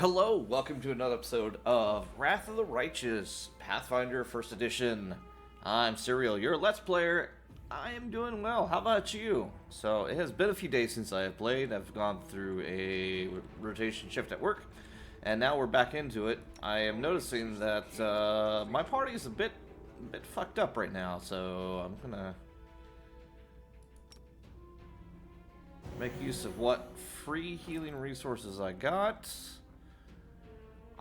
Hello, welcome to another episode of Wrath of the Righteous, Pathfinder 1st Edition. I'm Serial, your Let's Player. I am doing well, how about you? So, it has been a few days since I have played. I've gone through a rotation shift at work, and now we're back into it. I am noticing that my party is a bit fucked up right now, so I'm gonna make use of what free healing resources I got.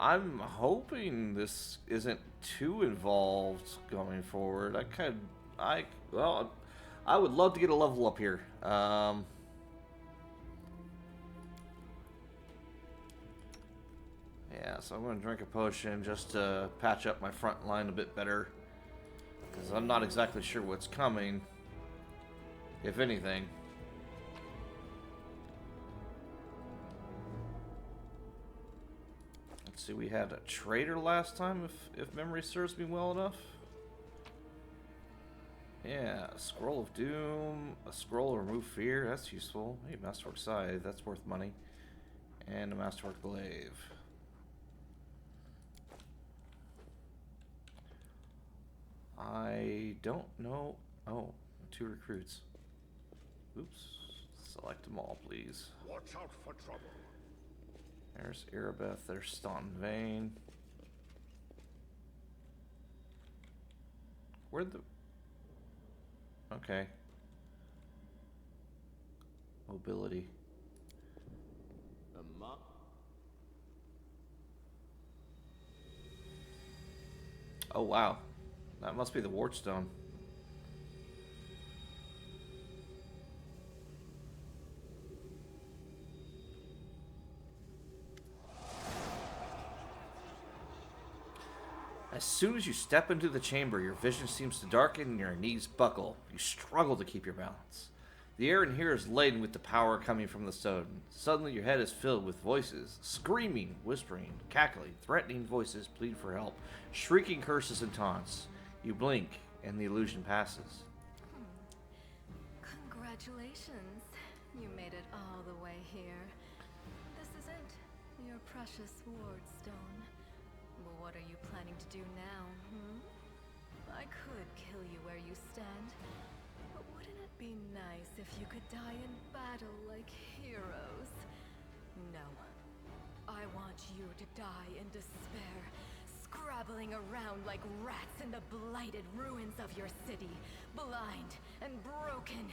I'm hoping this isn't too involved going forward. I would love to get a level up here. Yeah, so I'm gonna drink a potion just to patch up my front line a bit better, because I'm not exactly sure what's coming, if anything. See, we had a trader last time, if memory serves me well enough. Yeah, a scroll of doom, a scroll of remove fear, that's useful. Hey, masterwork scythe, that's worth money. And a masterwork glaive. I don't know. Oh, 2 recruits. Oops. Select them all, please. Watch out for trouble. There's Erebeth, there's Staunton Vane. Where'd the... Okay. Mobility. Oh wow. That must be the Wartstone. As soon as you step into the chamber, your vision seems to darken and your knees buckle. You struggle to keep your balance. The air in here is laden with the power coming from the stone. Suddenly your head is filled with voices. Screaming, whispering, cackling, threatening voices plead for help. Shrieking curses and taunts. You blink, and the illusion passes. Congratulations. You made it all the way here. This is it. Your precious Wardstone. Well, what are you planning to do now, I could kill you where you stand, but wouldn't it be nice if you could die in battle like heroes? No. I want you to die in despair, scrabbling around like rats in the blighted ruins of your city, blind and broken,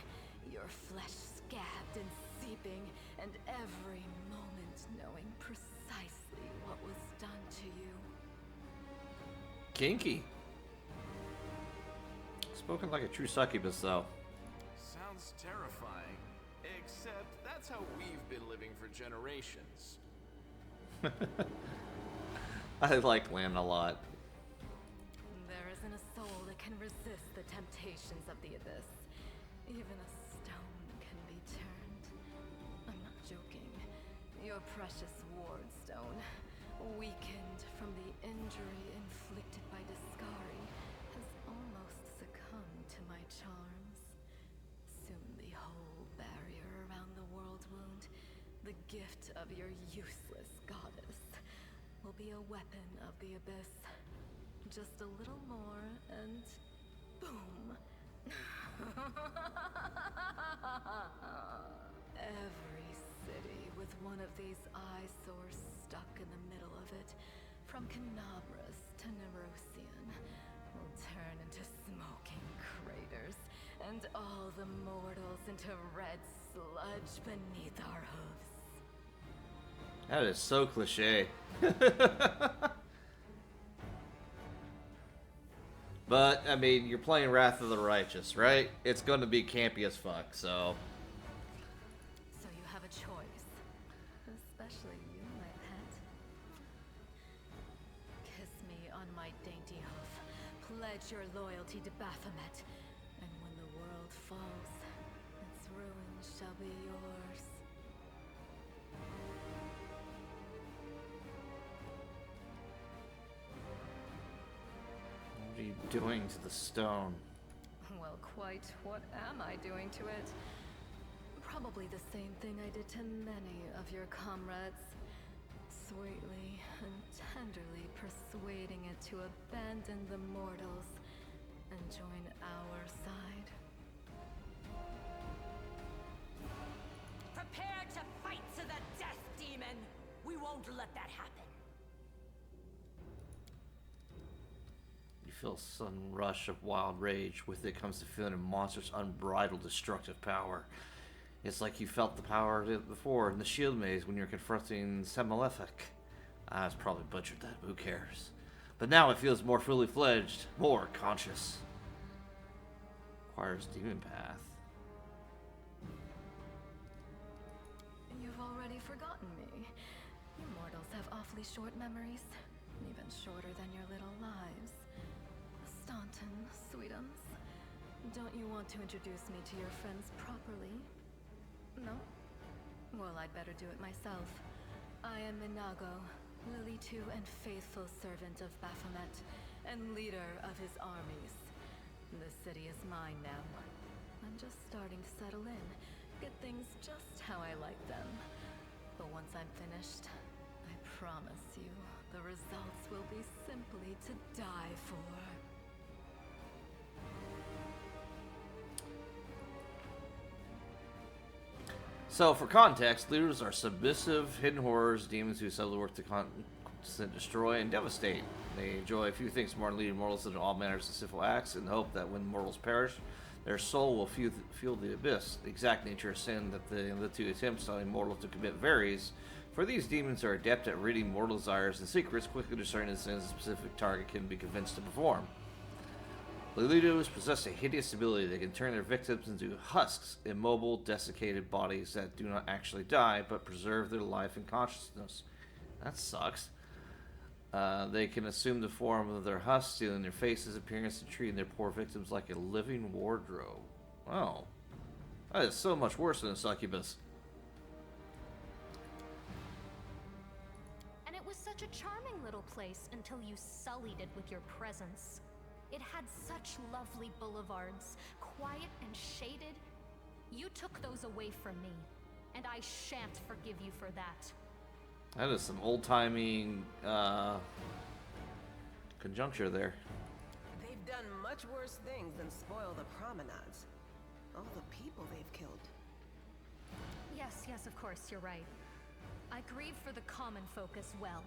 your flesh scabbed and seeping, and every moment knowing precisely what was done to you. Kinky. Spoken like a true succubus, though. Sounds terrifying. Except that's how we've been living for generations. I like Lan a lot. There isn't a soul that can resist the temptations of the abyss. Even a stone can be turned. I'm not joking. Your precious Wardstone, weakened from the injury inflicted by Discari, has almost succumbed to my charms. Soon the whole barrier around the world wound, the gift of your useless goddess, will be a weapon of the abyss. Just a little more and boom. Every city with one of these eyesores stuck in the middle of it, from Canabras to Nerosian, will turn into smoking craters, and all the mortals into red sludge beneath our hooves. That is so cliche. But, I mean, you're playing Wrath of the Righteous, right? It's going to be campy as fuck, so... So you have a choice. Especially you, my pet. Kiss me on my dainty hoof. Pledge your loyalty to Baphomet. And when the world falls, its ruins shall be yours. What are you doing to the stone? Well, quite what am I doing to it? Probably the same thing I did to many of your comrades. sweetly and tenderly persuading it to abandon the mortals and join our side. Prepare to fight to the death, demon! We won't let that happen. You feel a sudden rush of wild rage. With it comes the feeling of monster's unbridled destructive power. It's like you felt the power of it before in the shield maze when you're confronting Semalefic. I was probably butchered that, but who cares? But now it feels more fully fledged, more conscious. Requires demon path. You've already forgotten me. You mortals have awfully short memories, even shorter than your little lives. Staunton, sweetums, don't you want to introduce me to your friends properly? No? Well, I'd better do it myself. I am Minagho, Lily II and faithful servant of Baphomet, and leader of his armies. The city is mine now. I'm just starting to settle in, get things just how I like them. But once I'm finished, I promise you, the results will be simply to die for. So, for context, leaders are submissive, hidden horrors, demons who settle to work to destroy and devastate. They enjoy a few things more than leading mortals into all manners of sinful acts in the hope that when mortals perish, their soul will feel the abyss. The exact nature of sin that the two attempts on a mortal to commit varies. For these demons are adept at reading mortal desires and secrets, quickly discerning the sins a specific target can be convinced to perform. Lilitos possess a hideous ability that can turn their victims into husks, immobile, desiccated bodies that do not actually die, but preserve their life and consciousness. That sucks. They can assume the form of their husks, stealing their faces, appearance, and treating their poor victims like a living wardrobe. Wow. That is so much worse than a succubus. And it was such a charming little place until you sullied it with your presence. It had such lovely boulevards, quiet and shaded. You took those away from me, and I shan't forgive you for that. That is some old-timey conjuncture there. They've done much worse things than spoil the promenades. All the people they've killed. Yes, of course, you're right. I grieve for the common folk as well.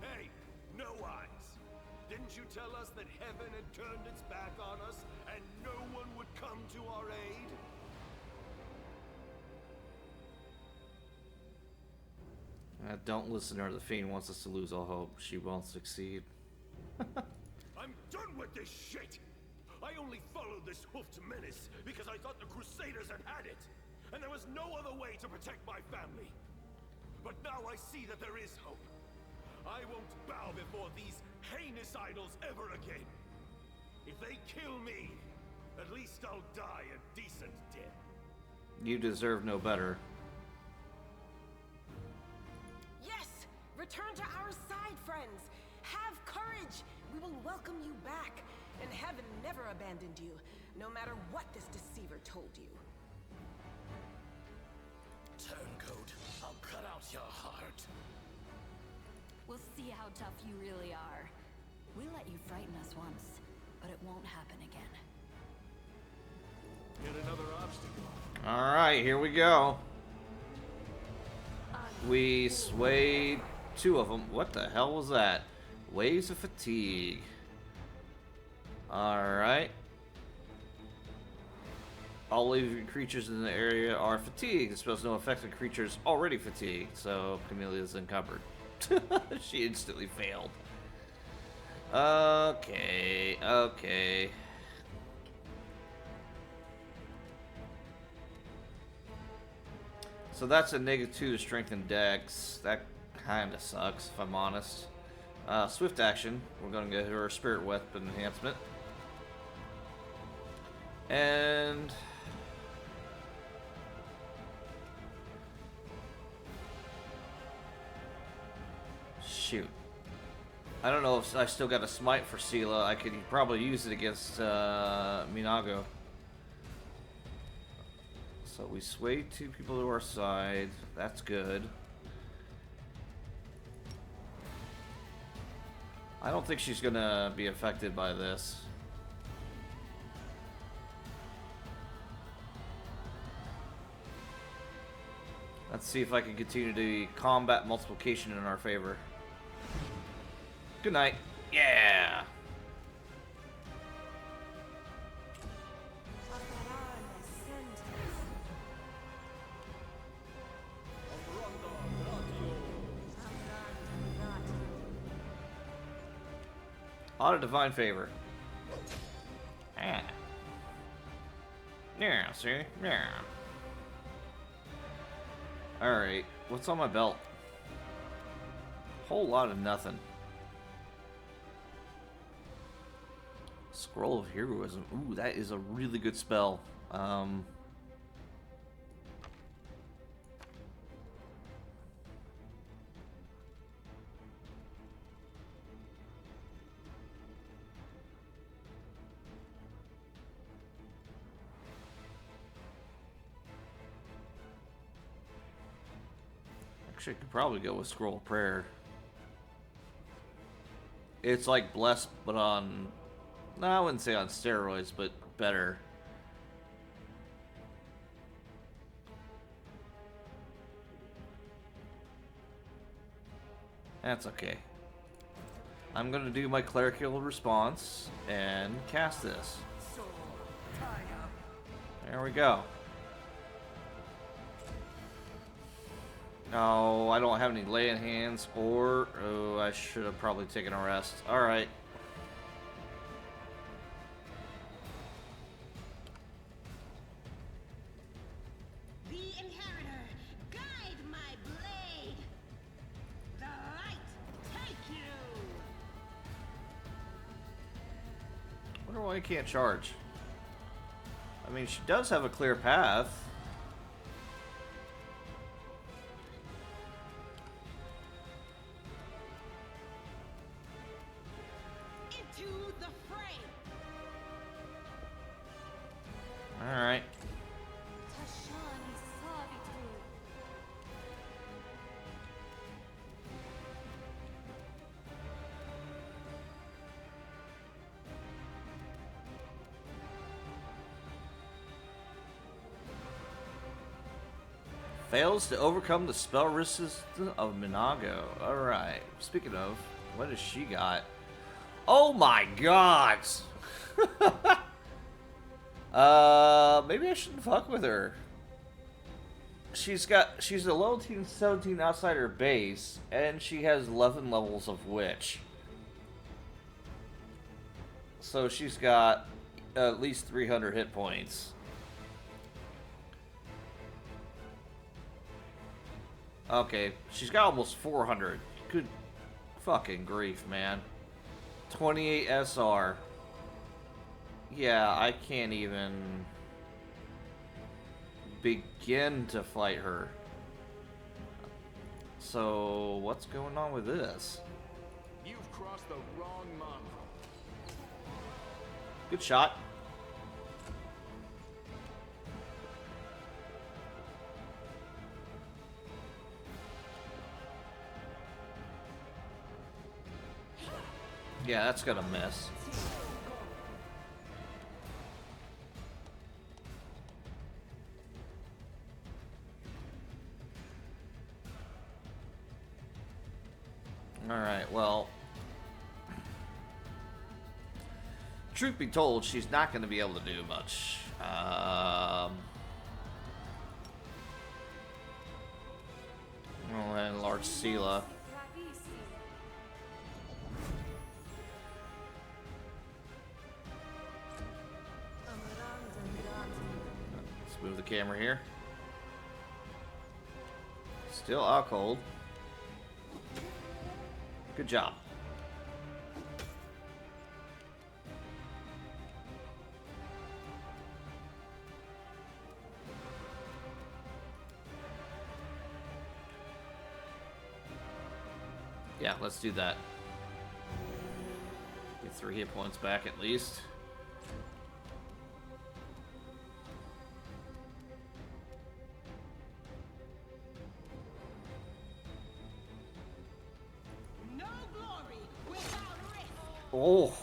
Hey, no eyes! Didn't you tell us that heaven had turned its back on us and no one would come to our aid? Don't listen to her. The Fiend wants us to lose all hope. She won't succeed. I'm done with this shit! I only followed this hoofed menace because I thought the Crusaders had it, and there was no other way to protect my family. But now I see that there is hope. I won't bow before these heinous idols ever again. If they kill me, at least I'll die a decent death. You deserve no better. Yes! Return to our side, friends! Have courage! We will welcome you back. And heaven never abandoned you, no matter what this deceiver told you. Turncoat, I'll cut out your heart. We'll see how tough you really are. We let you frighten us once, but it won't happen again. Yet another obstacle. Alright, here we go. We swayed two of them. What the hell was that? Waves of fatigue. Alright. All living creatures in the area are fatigued. This spells no effect on creatures already fatigued, so Camelia's encumbered. She instantly failed. Okay. So that's a -2 to strength and dex. That kind of sucks, if I'm honest. Swift action. We're going to get her spirit weapon enhancement. And shoot. I don't know if I still got a smite for Sela. I could probably use it against Minagho. So we swayed 2 people to our side. That's good. I don't think she's gonna be affected by this. Let's see if I can continue the combat multiplication in our favor. Good night. Yeah. Auto divine favor. Ah. Yeah, see? Yeah. Alright, what's on my belt? Whole lot of nothing. Scroll of Heroism. Ooh, that is a really good spell. Actually, I could probably go with Scroll of Prayer. It's like Blessed, but on... No, I wouldn't say on steroids, but better. That's okay. I'm gonna do my clerical response and cast this. There we go. No, I don't have any lay in hands, or... Oh, I should have probably taken a rest. Alright. The Inheritor, guide my blade! The light, take you! Wonder why I can't charge. I mean, she does have a clear path. Into the fray! Alright. Fails to overcome the spell resistance of Minagho. Alright. Speaking of, what has she got? Oh my god! Maybe I shouldn't fuck with her. She's a level 17 outside her base, and she has 11 levels of Witch. So she's got at least 300 hit points. Okay, she's got almost 400. Good fucking grief, man. 28 SR. Yeah, I can't even begin to fight her. So, what's going on with this? You've crossed the wrong month. Good shot. Yeah, that's gonna miss. Alright, well... Truth be told, she's not gonna be able to do much. And large Sela. Let's move the camera here. Still out cold. Good job. Yeah, let's do that. Get 3 hit points back at least. No glory without risk. Oh!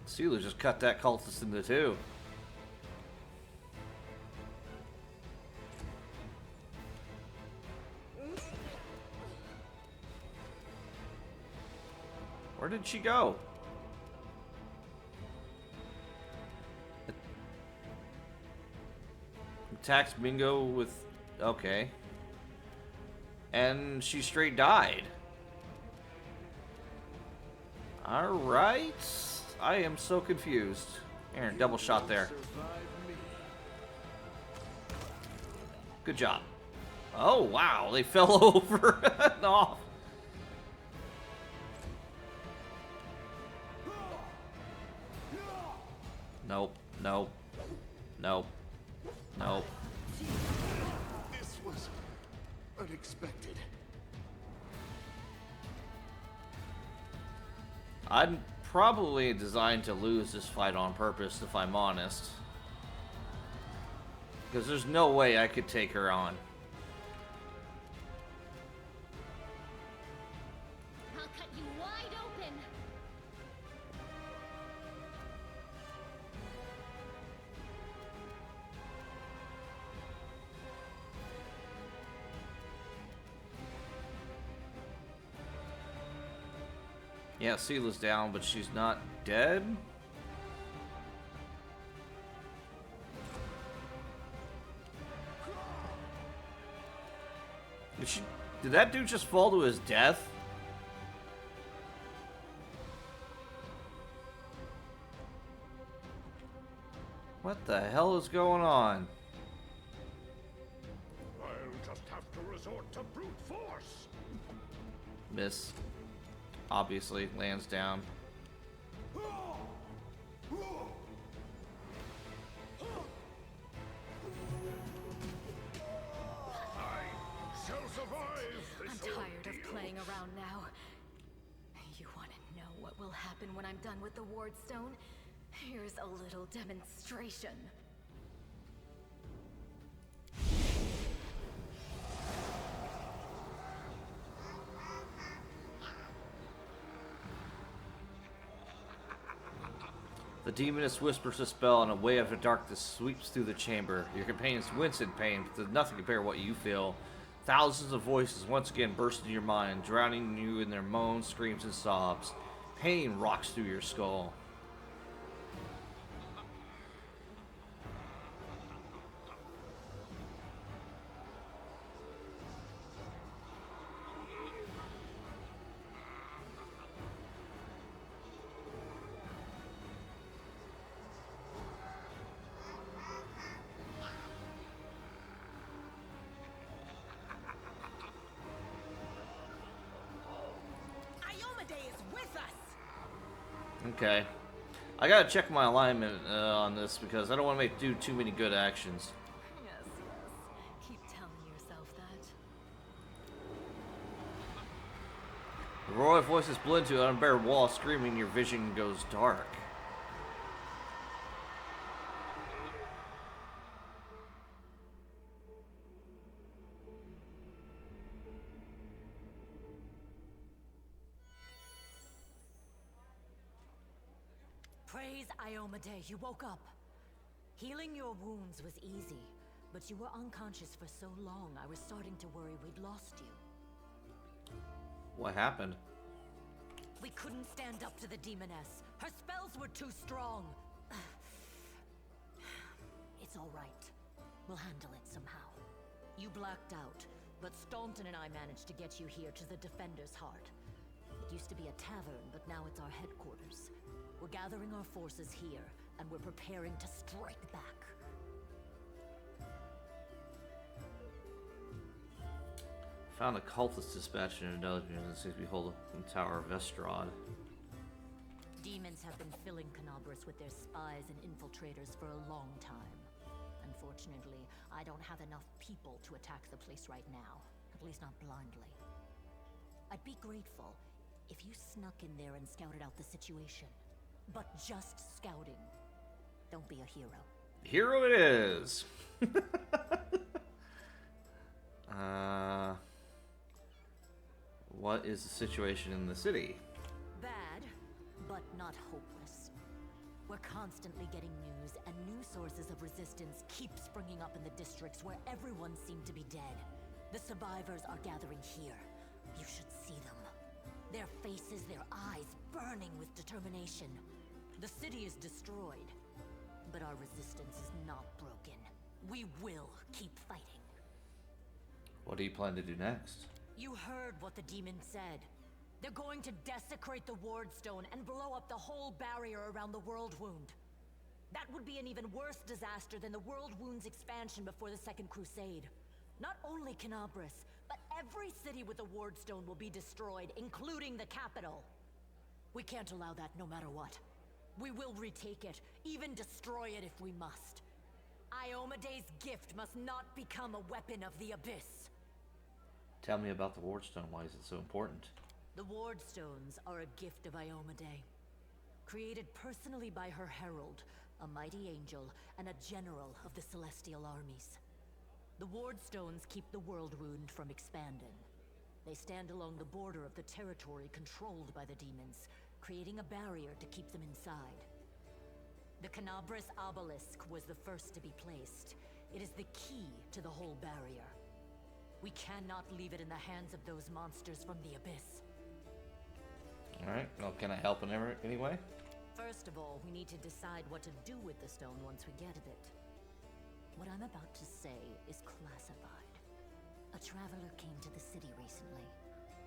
Sealer just cut that cultist into 2. Where did she go? Attacks Minagho with... Okay. And she straight died. Alright. I am so confused. Aaron, double shot there. Good job. Oh, wow. They fell over and off. Nope. Nope. Nope. Nope. This was unexpected. I'm probably designed to lose this fight on purpose, if I'm honest. Because there's no way I could take her on. I'll cut you wide open. Yeah, Sela's down, but she's not dead. Did that dude just fall to his death? What the hell is going on? I'll just have to resort to brute force. Miss. Obviously, lands down. I shall survive this I'm tired ordeal. of playing around now. You want to know what will happen when I'm done with the ward stone? Here's a little demonstration. The demoness whispers a spell, and a wave of darkness sweeps through the chamber. Your companions wince in pain, but there's nothing compared to what you feel. Thousands of voices once again burst into your mind, drowning you in their moans, screams, and sobs. Pain rocks through your skull. Iomade is with us! Okay. I gotta check my alignment on this because I don't want to do too many good actions. Yes, yes. Keep telling yourself that. The roar of voices blend to an unbearable wall, screaming, your vision goes dark. Praise Iomade, you woke up. Healing your wounds was easy, but you were unconscious for so long, I was starting to worry we'd lost you. What happened? We couldn't stand up to the demoness. Her spells were too strong. It's all right. We'll handle it somehow. You blacked out, but Staunton and I managed to get you here to the Defender's Heart. It used to be a tavern, but now it's our headquarters. We're gathering our forces here, and we're preparing to strike back. Found a cultist dispatched in a dungeon that seems to be holding the Tower of Estrad. Demons have been filling Canabras with their spies and infiltrators for a long time. Unfortunately, I don't have enough people to attack the place right now. At least not blindly. I'd be grateful if you snuck in there and scouted out the situation. But just scouting. Don't be a hero. Hero it is! What is the situation in the city? Bad, but not hopeless. We're constantly getting news, and new sources of resistance keep springing up in the districts where everyone seemed to be dead. The survivors are gathering here. You should see them. Their faces, their eyes burning with determination. The city is destroyed, but our resistance is not broken. We will keep fighting. What do you plan to do next? You heard what the demon said. They're going to desecrate the Ward Stone and blow up the whole barrier around the World Wound. That would be an even worse disaster than the World Wound's expansion before the Second Crusade. Not only Canabras, but every city with a Ward Stone will be destroyed, including the capital. We can't allow that no matter what. We will retake it, even destroy it if we must. Iomede's gift must not become a weapon of the Abyss. Tell me about the Wardstone. Why is it so important? The Ward Stones are a gift of Iomedae. Created personally by her herald, a mighty angel, and a general of the Celestial armies. The Ward Stones keep the World Wound from expanding. They stand along the border of the territory controlled by the demons, creating a barrier to keep them inside. The Canabras Obelisk was the first to be placed. It is the key to the whole barrier. We cannot leave it in the hands of those monsters from the Abyss. Alright, well, can I help in any way? First of all, we need to decide what to do with the stone once we get it. What I'm about to say is classified. A traveler came to the city recently.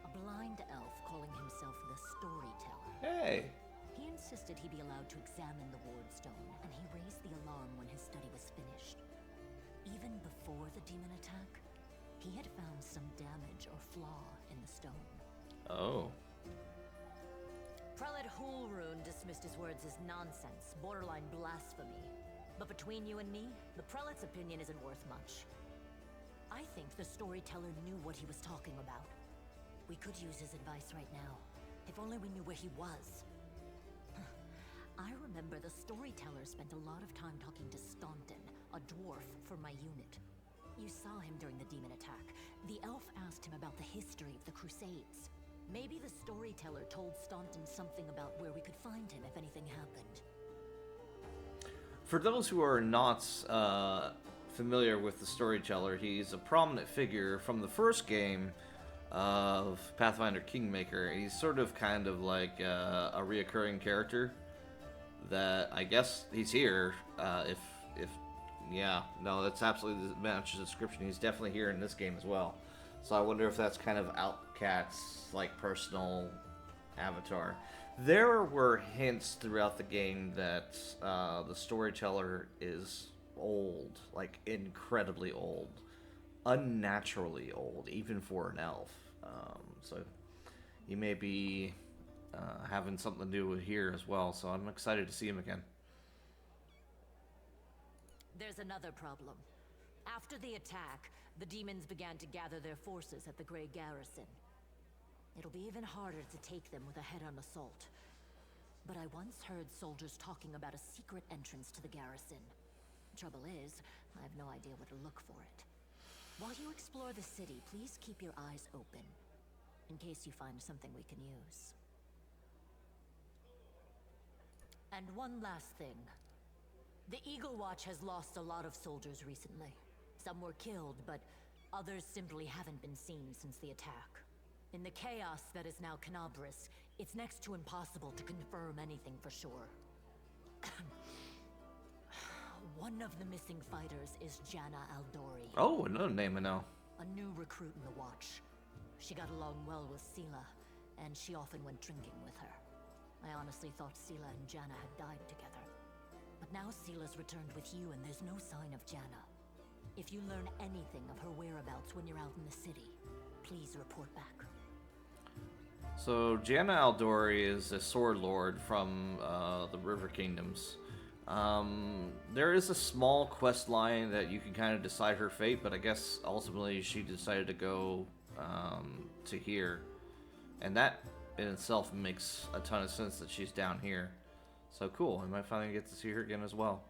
A blind elf calling himself the Storyteller. Hey! He insisted he be allowed to examine the Ward Stone, and he raised the alarm when his study was finished. Even before the demon attack, he had found some damage or flaw in the stone. Oh. Prelate Hulrune dismissed his words as nonsense, borderline blasphemy. But between you and me, the prelate's opinion isn't worth much. I think the Storyteller knew what he was talking about. We could use his advice right now, if only we knew where he was. I remember the Storyteller spent a lot of time talking to Staunton, a dwarf for my unit. You saw him during the demon attack. The elf asked him about the history of the Crusades. Maybe the Storyteller told Staunton something about where we could find him if anything happened. For those who are not familiar with the Storyteller, he's a prominent figure from the first game of Pathfinder Kingmaker. He's sort of kind of like a reoccurring character that I guess he's here. Yeah, no, that's absolutely matches the description. He's definitely here in this game as well. So I wonder if that's kind of Outcat's like personal avatar. There were hints throughout the game that the Storyteller is old, like incredibly old, unnaturally old, even for an elf. So he may be having something to do with here as well. So I'm excited to see him again. There's another problem. After the attack, the demons began to gather their forces at the Grey Garrison. It'll be even harder to take them with a head-on assault. But I once heard soldiers talking about a secret entrance to the garrison. Trouble is, I have no idea where to look for it. While you explore the city, please keep your eyes open, in case you find something we can use. And one last thing. The Eagle Watch has lost a lot of soldiers recently. Some were killed, but others simply haven't been seen since the attack. In the chaos that is now Canabras, it's next to impossible to confirm anything for sure. One of the missing fighters is Janna Aldori. Oh, another name I know. A new recruit in the Watch. She got along well with Sela, and she often went drinking with her. I honestly thought Sela and Janna had died together. But now Sela's returned with you, and there's no sign of Janna. If you learn anything of her whereabouts when you're out in the city, Please report back. So, Janna Aldori is a sword lord from the River Kingdoms. There is a small quest line that you can kind of decide her fate, but I guess ultimately she decided to go to here. And that in itself makes a ton of sense that she's down here. So cool, I might finally get to see her again as well.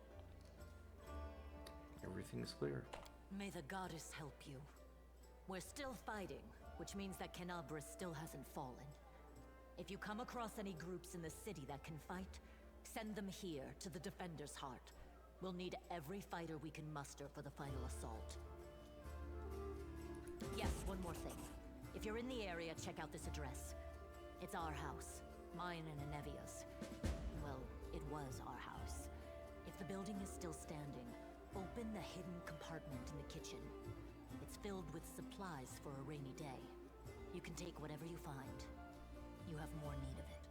Everything's clear. May the goddess help you. We're still fighting, which means that Kenabra still hasn't fallen. If you come across any groups in the city that can fight, send them here to the Defender's Heart. We'll need every fighter we can muster for the final assault. Yes, one more thing. If you're in the area, check out this address. It's our house. Mine and Anevia's. Well, it was our house. If the building is still standing, open the hidden compartment in the kitchen. It's filled with supplies for a rainy day. You can take whatever you find. You have more need of it.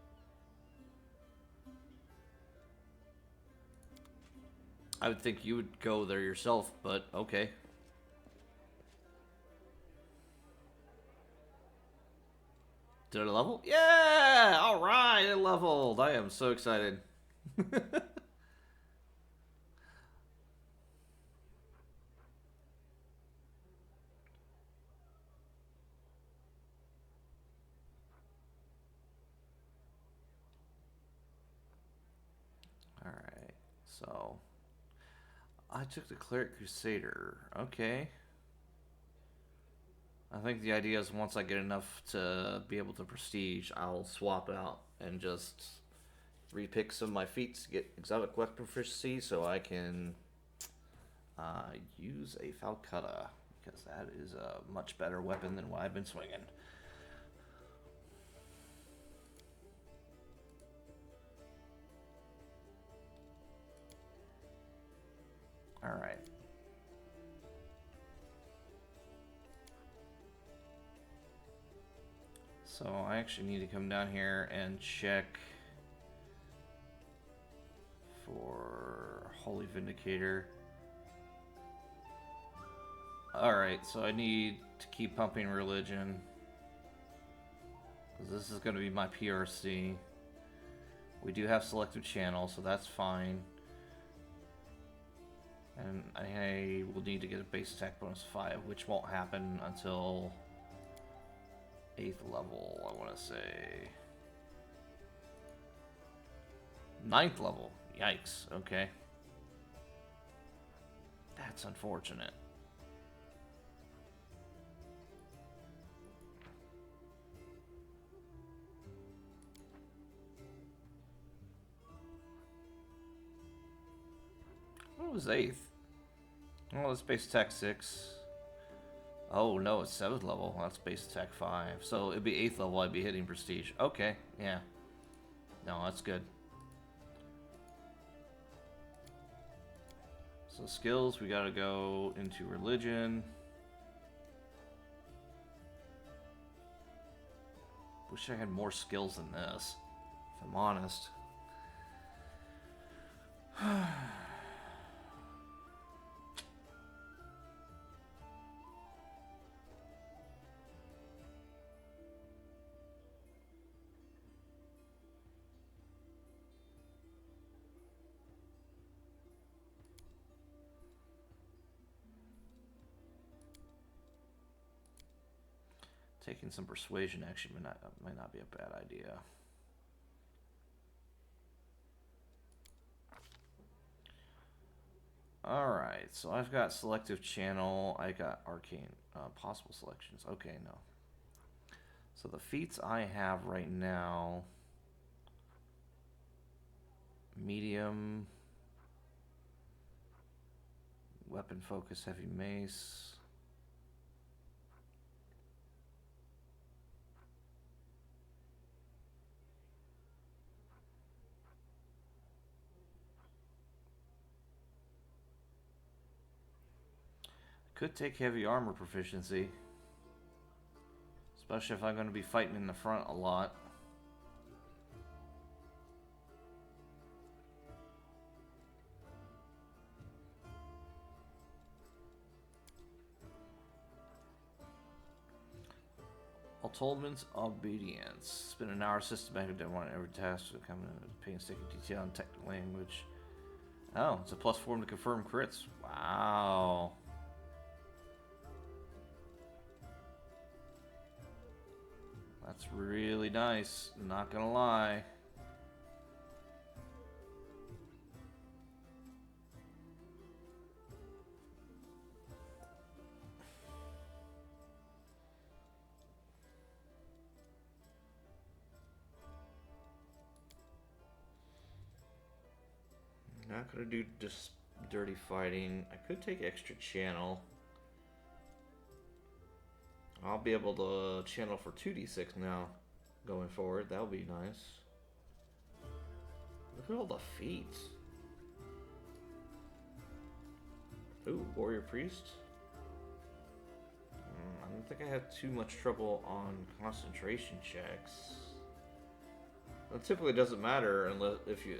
I would think you would go there yourself, but okay. Did it level? Yeah! Alright, it leveled! I am so excited. Alright, so I took the Cleric Crusader. Okay. I think the idea is once I get enough to be able to prestige, I'll swap out and just repick some of my feats to get exotic weapon proficiency so I can use a Falcutta, because that is a much better weapon than what I've been swinging. Alright. So I actually need to come down here and check for Holy Vindicator. Alright, so I need to keep pumping religion, because this is going to be my PRC. We do have selective channel, so that's fine. And I will need to get a base attack bonus 5, which won't happen until 8th level, I want to say. 9th level. Yikes. Okay. That's unfortunate. What was 8th? Oh, that's base attack 6. Oh no, it's 7th level. That's base attack 5. So it'd be 8th level, I'd be hitting prestige. Okay, yeah. No, that's good. So skills, we gotta go into religion. Wish I had more skills than this, if I'm honest. Taking some persuasion actually might not be a bad idea. Alright, so I've got selective channel, I got arcane, possible selections. Okay, no. So the feats I have right now, medium, weapon focus, heavy mace. Could take heavy armor proficiency, especially if I'm going to be fighting in the front a lot. Tolman's obedience. Spend an hour systematically doing every task to come in painstaking detail and technical language. Oh, it's a +4 to confirm crits. Wow. That's really nice, not gonna lie. Not gonna do just dirty fighting. I could take extra channel. I'll be able to channel for 2d6 now going forward. That would be nice. Look at all the feats. Ooh, Warrior Priest. I don't think I have too much trouble on concentration checks. It typically doesn't matter unless if you,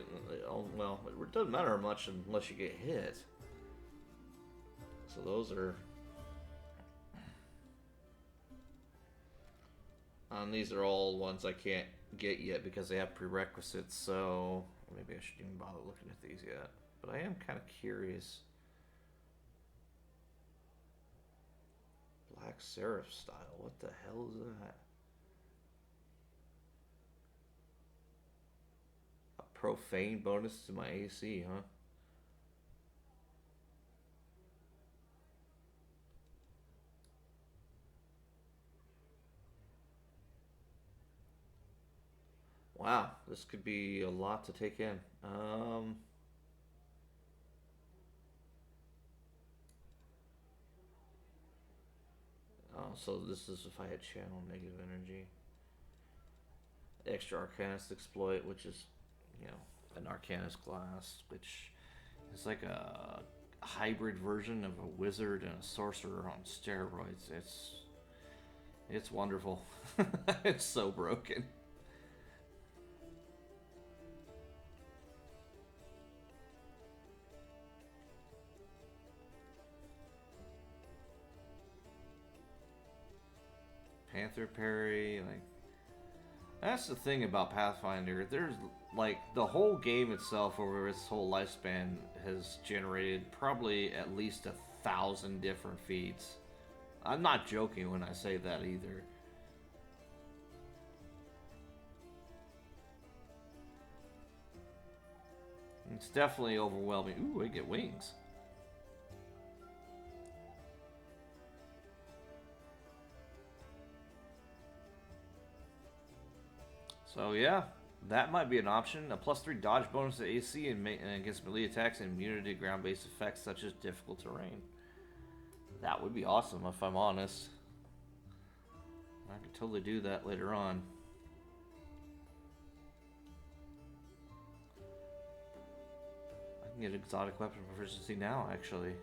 well, it doesn't matter much unless you get hit. So those are, these are all ones I can't get yet because they have prerequisites. So maybe I shouldn't even bother looking at these yet. But I am kind of curious. Black Seraph style. What the hell is that? Profane bonus to my AC, huh? Wow, this could be a lot to take in. Oh, so this is if I had channel negative energy. Extra Arcanist exploit, which is, you know, an Arcanist class, which is like a hybrid version of a wizard and a sorcerer on steroids. It's wonderful. It's so broken. Panther Parry, like, that's the thing about Pathfinder. There's, like, the whole game itself over its whole lifespan has generated probably at least 1,000 different feats. I'm not joking when I say that either. It's definitely overwhelming. Ooh, I get wings. So yeah, that might be an option. A +3 dodge bonus to AC and against melee attacks and immunity to ground-based effects such as difficult terrain. That would be awesome if I'm honest. I could totally do that later on. I can get exotic weapon proficiency now, actually.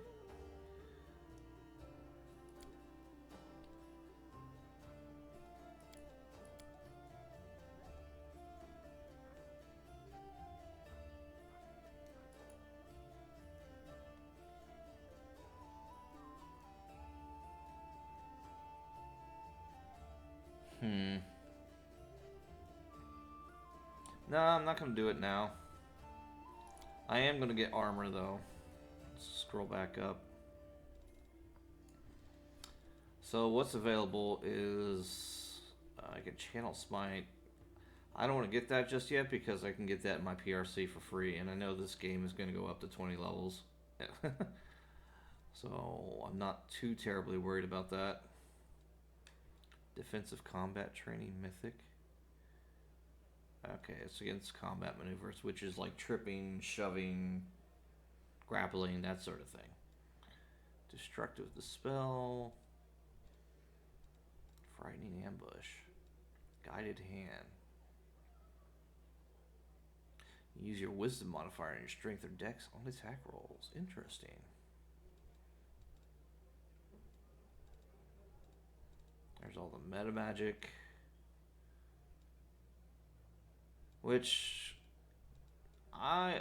No, I'm not going to do it now. I am going to get armor, though. Let's scroll back up. So what's available is I can channel Smite. I don't want to get that just yet because I can get that in my PRC for free. And I know this game is going to go up to 20 levels. So I'm not too terribly worried about that. Defensive combat training mythic. Okay, it's against combat maneuvers, which is like tripping, shoving, grappling, that sort of thing. Destructive dispel. Frightening ambush. Guided hand. Use your wisdom modifier and your strength or dex on attack rolls. Interesting. There's all the meta magic. Which,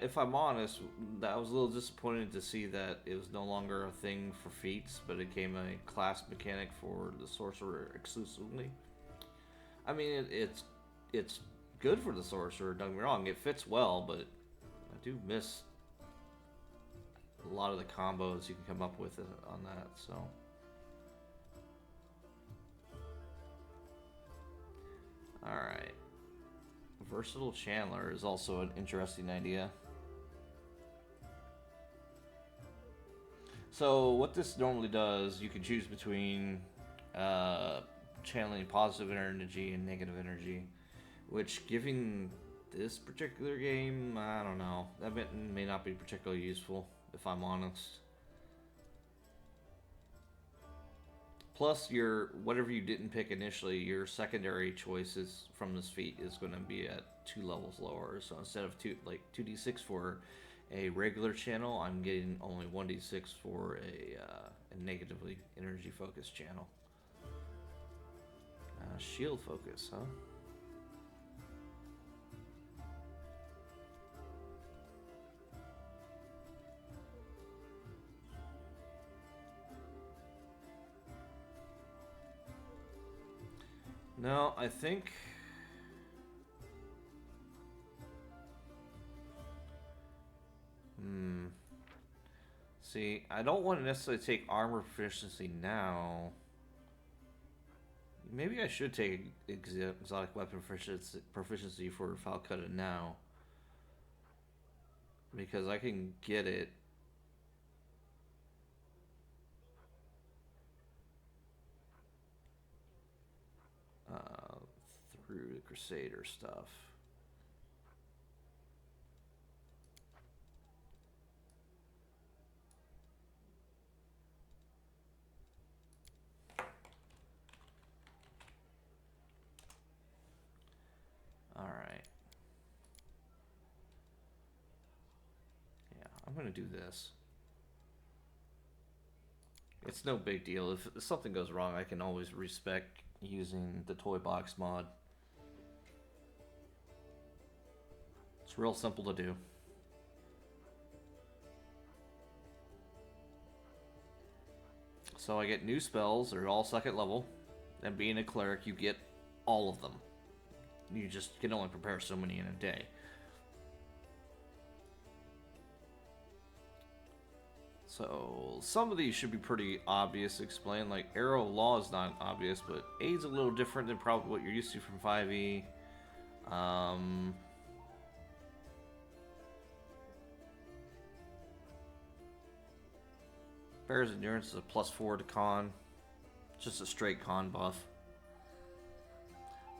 if I'm honest, that was a little disappointing to see that it was no longer a thing for feats, but it became a class mechanic for the sorcerer exclusively. I mean, it's good for the sorcerer. Don't get me wrong; it fits well, but I do miss a lot of the combos you can come up with on that. So, all right, versatile channeler is also an interesting idea. So what this normally does, you can choose between channeling positive energy and negative energy, which giving this particular game, I don't know, that may not be particularly useful, if I'm honest. Plus, your whatever you didn't pick initially, your secondary choices from this feat is going to be at 2 levels lower. So instead of 2d6 for a regular channel, I'm getting only 1d6 for a negatively energy focused channel. Shield focus, huh? No, I think... See, I don't want to necessarily take armor proficiency now. Maybe I should take exotic weapon proficiency for Falcutta now. Because I can get it through the Crusader stuff. Alright. Yeah, I'm gonna do this. It's no big deal. If something goes wrong, I can always respec using the toy box mod. It's real simple to do. So I get new spells, they're all 2nd level. And being a cleric, you get all of them. You just can only prepare so many in a day. So some of these should be pretty obvious to explain. Like Arrow of Law is not obvious, but Aid's a little different than probably what you're used to from 5e. Bear's Endurance is a +4 to con. Just a straight con buff.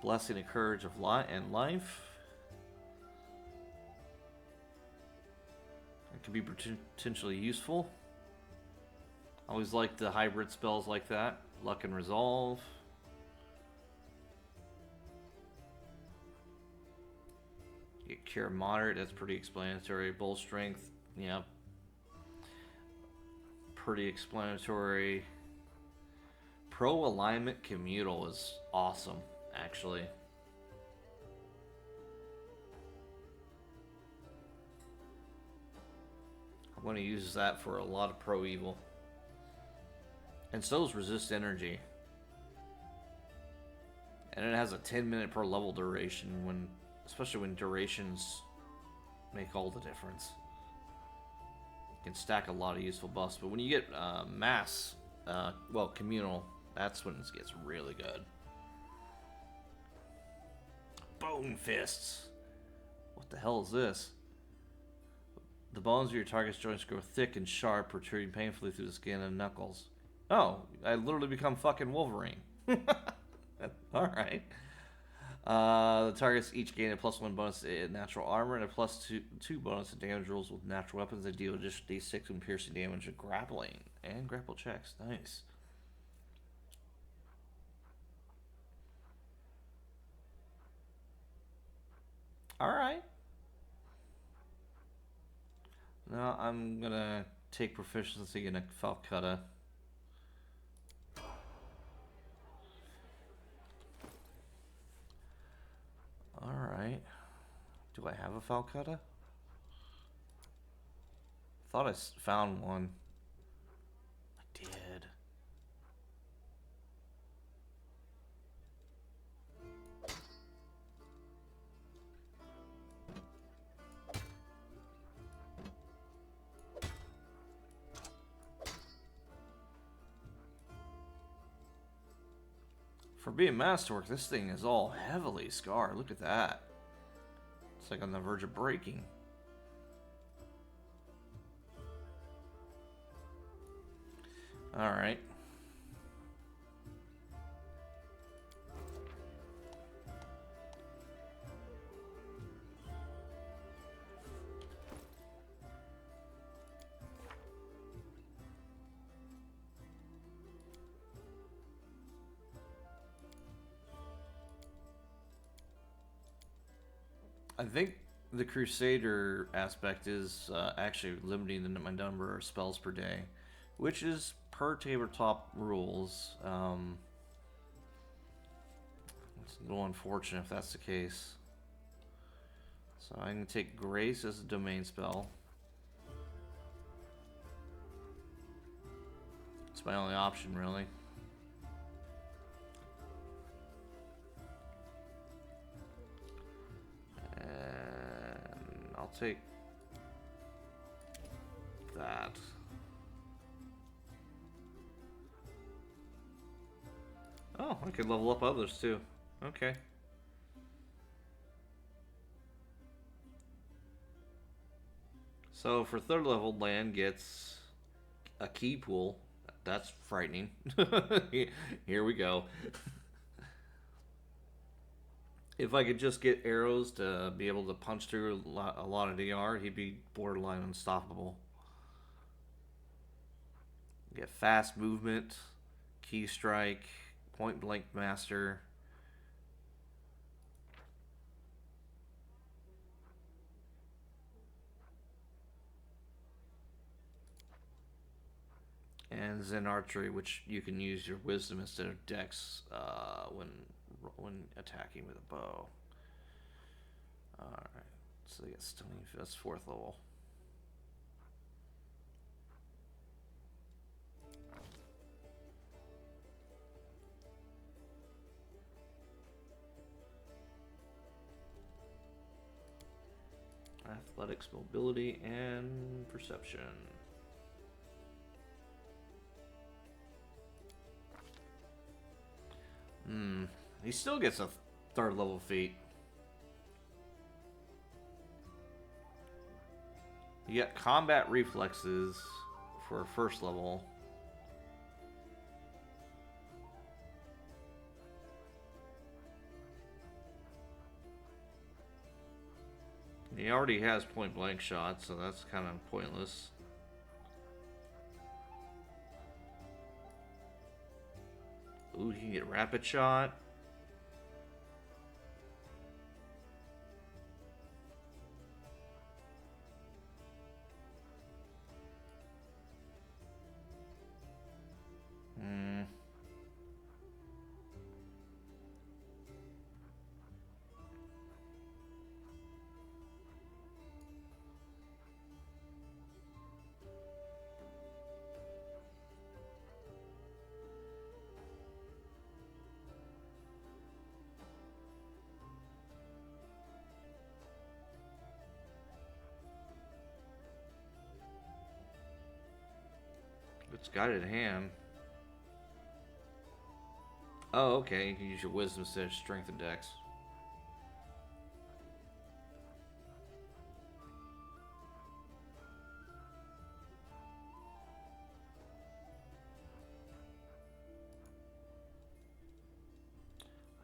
Blessing of Courage of and Life. It can be potentially useful. I always like the hybrid spells like that. Luck and Resolve. Get Cure Moderate, that's pretty explanatory. Bull Strength, yeah. Pretty explanatory. Pro Alignment Commutal is awesome, actually. I'm going to use that for a lot of pro evil. And so is Resist Energy. And it has a 10-minute per level duration, especially when durations make all the difference. You can stack a lot of useful buffs, but when you get communal, that's when it gets really good. Bone Fists. What the hell is this? The bones of your target's joints grow thick and sharp, protruding painfully through the skin and knuckles. Oh, I literally become fucking Wolverine. Alright. The targets each gain a +1 bonus to natural armor and a +2 bonus to damage rolls with natural weapons. They deal just d6 when piercing damage and grappling. And grapple checks. Nice. Alright. Now I'm gonna take proficiency in a Falcutta. Alright. Do I have a Falcutta? Thought I found one. I did. For being masterwork, this thing is all heavily scarred. Look at that. It's like on the verge of breaking. Alright. I think the Crusader aspect is actually limiting my number of spells per day, which is per tabletop rules. It's a little unfortunate if that's the case. So I'm going to take Grace as a domain spell. It's my only option, really. I'll take that. Oh, I could level up others too. Okay. So for third level, land gets a key pool. That's frightening. Here we go. If I could just get arrows to be able to punch through a lot of DR, he'd be borderline unstoppable. Get fast movement, key strike, point blank master. And Zen archery, which you can use your wisdom instead of dex when attacking with a bow. Alright, so I get stunning. That's fourth level. Athletics, mobility, and perception. He still gets a third level feat. You get combat reflexes for first level. He already has point blank shots, so that's kind of pointless. Ooh, he can get rapid shot. It's guided hand. Oh, okay. You can use your wisdom instead of strength and dex.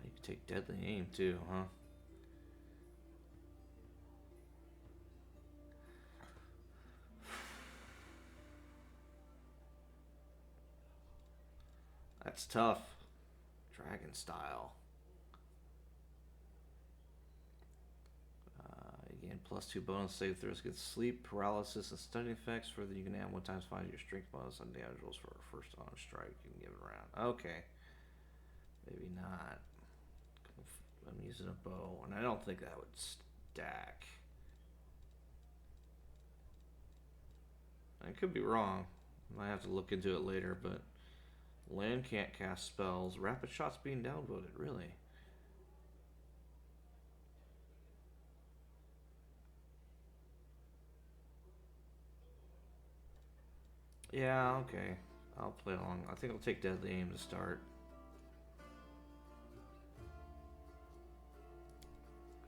You can take deadly aim too, huh? That's tough. Dragon style. Again, +2 bonus save throws. Get sleep, paralysis, and stunning effects. Further, you can add 1 times 5 your strength bonus on damage rolls for a first on strike. You can give it around. Okay. Maybe not. I'm using a bow, and I don't think that would stack. I could be wrong. I might have to look into it later, but land can't cast spells. Rapid shot's being downvoted, really. Yeah, okay. I'll play along. I think I'll take deadly aim to start.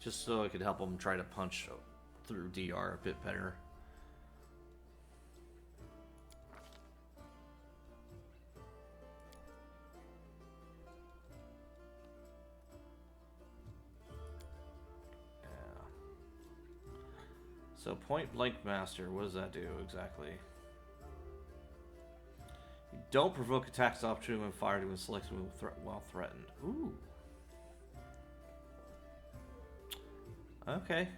just so I could help him try to punch through DR a bit better. So point blank master, what does that do exactly? You don't provoke attacks opportunity when fired when selected while threatened. Ooh. Okay.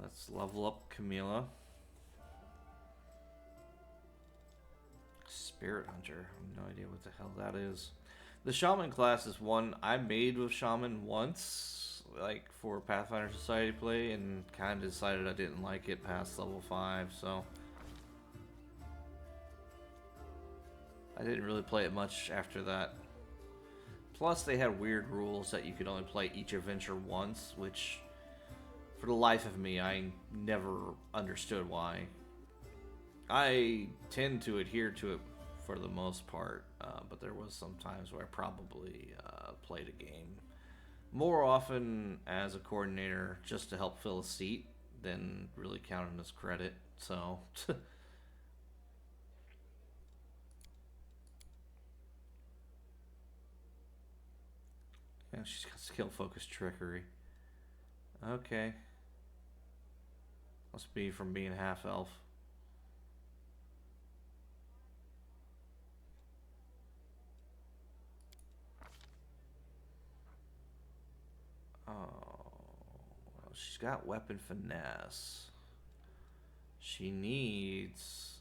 Let's level up Camila. Spirit Hunter. I have no idea what the hell that is. The Shaman class is one I made with Shaman once, like for Pathfinder Society play, and kind of decided I didn't like it past level 5, so I didn't really play it much after that. Plus, they had weird rules that you could only play each adventure once, which, for the life of me, I never understood why. I tend to adhere to it for the most part, but there was some times where I probably played a game more often as a coordinator just to help fill a seat than really counting as credit. So yeah, she's got skill focused trickery. Okay, must be from being half elf. Oh, well, she's got weapon finesse. She needs.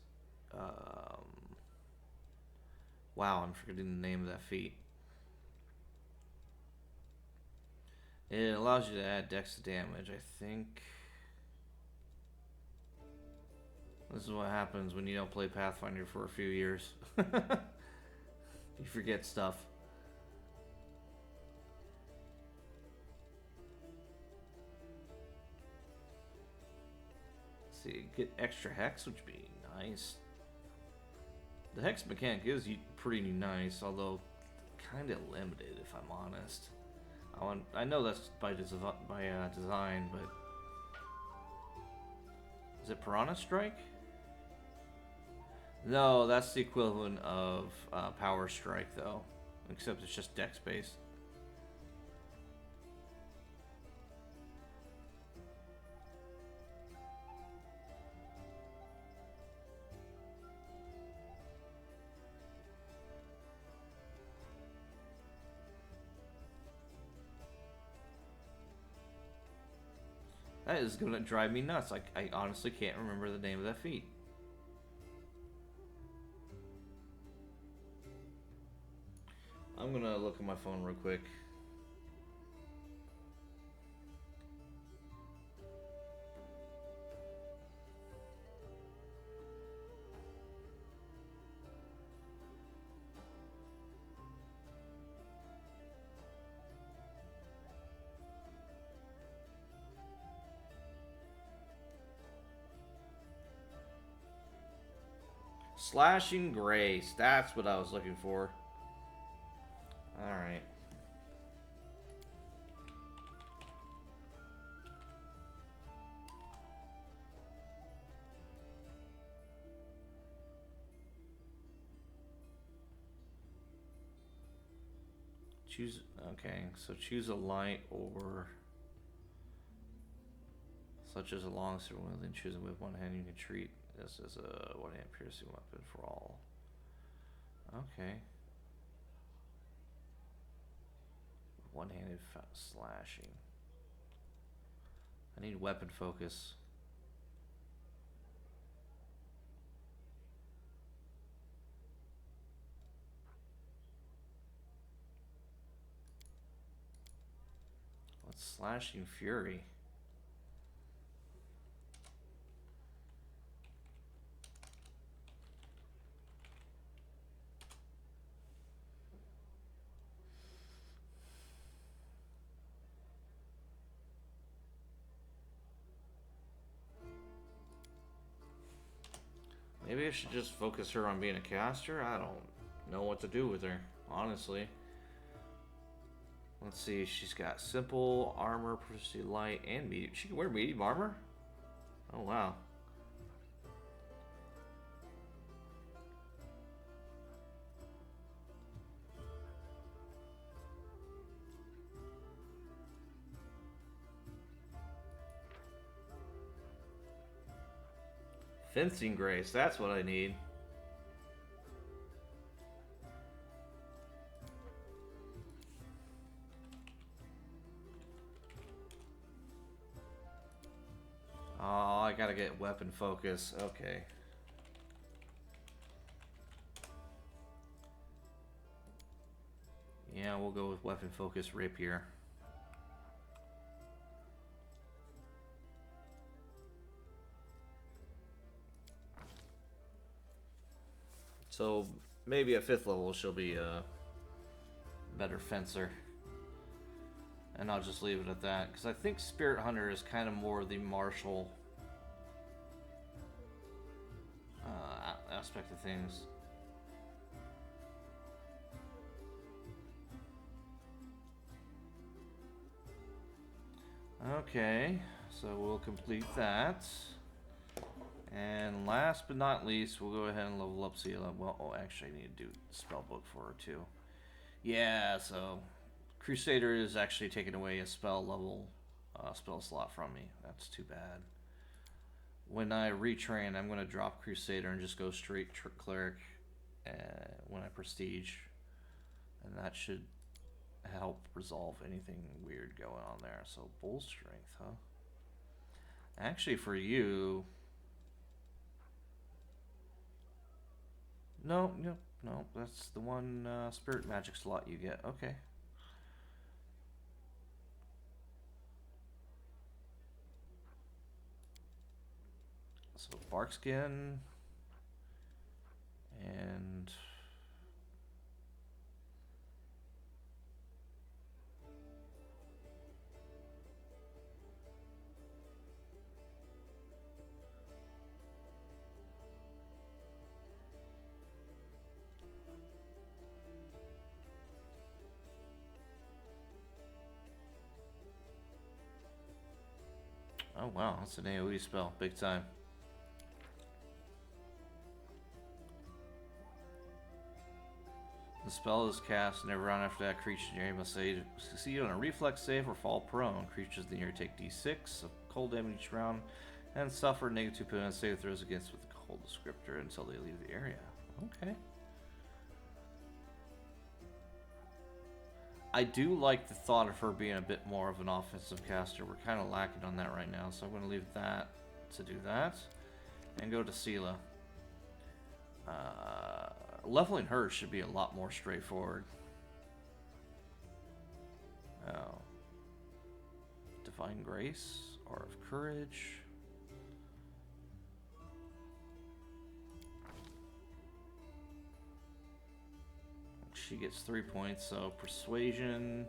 Wow, I'm forgetting the name of that feat. It allows you to add dex damage, I think. This is what happens when you don't play Pathfinder for a few years. You forget stuff. See, get extra hex, which would be nice. The hex mechanic is pretty nice, although kind of limited, if I'm honest. I know that's by design, but is it Piranha Strike? No, that's the equivalent of Power Strike, though, except it's just dex based. That is gonna drive me nuts. I honestly can't remember the name of that feat. I'm gonna look at my phone real quick. Slashing Grace. That's what I was looking for. Alright. Choose, okay, so choose a light or such as a long sword, then choosing with one hand you can treat this as a one hand piercing weapon for all. Okay. One-handed slashing. I need weapon focus. What's slashing fury? Maybe I should just focus her on being a caster? I don't know what to do with her, honestly. Let's see, she's got simple armor, proficiency light, and medium. She can wear medium armor? Oh, wow. Fencing grace, that's what I need. Oh, I gotta get weapon focus. Okay. Yeah, we'll go with weapon focus rapier. So maybe at 5th level she'll be a better fencer. And I'll just leave it at that. Because I think Spirit Hunter is kind of more the martial aspect of things. Okay, so we'll complete that. And last but not least, we'll go ahead and level up Seela. Well, oh, actually, I need to do spell book for her too. Yeah, so Crusader is actually taking away a spell level spell slot from me. That's too bad. When I retrain, I'm going to drop Crusader and just go straight Cleric when I Prestige. And that should help resolve anything weird going on there. So, Bull Strength, huh? Actually, for you... No, that's the one Spirit Magic slot you get. Okay. So, Barkskin... And... Oh wow, that's an AoE spell, big time. The spell is cast, and every round after that, creatures in the area must succeed on a reflex save or fall prone. Creatures in the area take d6 of cold damage each round, and suffer -2 penalty save throws against with the cold descriptor until they leave the area. Okay. I do like the thought of her being a bit more of an offensive caster. We're kind of lacking on that right now, so I'm going to leave that to do that. And go to Seela. Leveling her should be a lot more straightforward. Oh. Divine Grace, or of Courage. She gets 3 points, so Persuasion,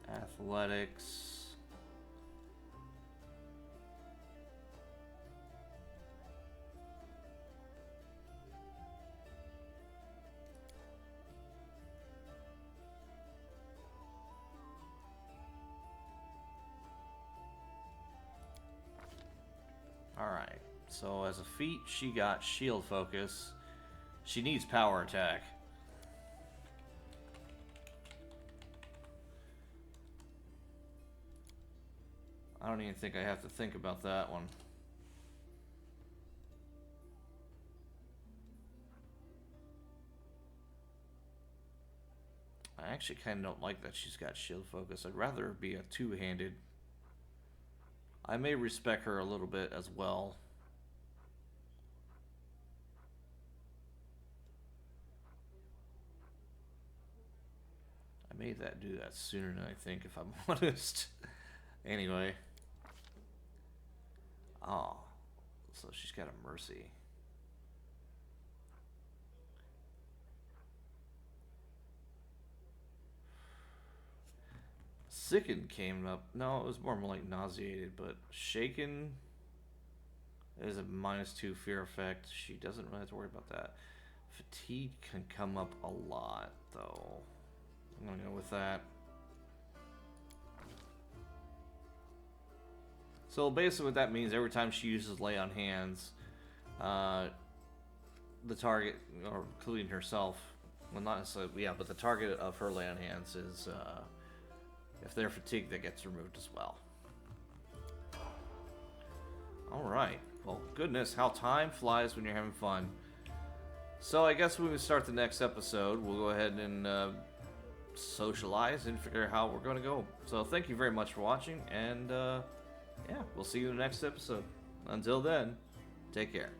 Athletics, alright, so as a feat, she got Shield Focus. She needs Power Attack. I don't even think I have to think about that one. I actually kind of don't like that she's got Shield Focus. I'd rather be a two-handed. I may respect her a little bit as well. I may do that sooner than I think, if I'm honest. Anyway. Oh. So she's got a Mercy. Sickened came up. No, it was more like nauseated, but shaken. It is a -2 fear effect. She doesn't really have to worry about that. Fatigue can come up a lot, though. I'm gonna go with that. So basically what that means, every time she uses lay on hands, the target, or including herself, well not necessarily, yeah, but the target of her lay on hands is, if they're fatigued, that gets removed as well. Alright, well goodness, how time flies when you're having fun. So I guess when we start the next episode, we'll go ahead and socialize and figure out how we're going to go. So thank you very much for watching, and yeah, we'll see you in the next episode. Until then, take care.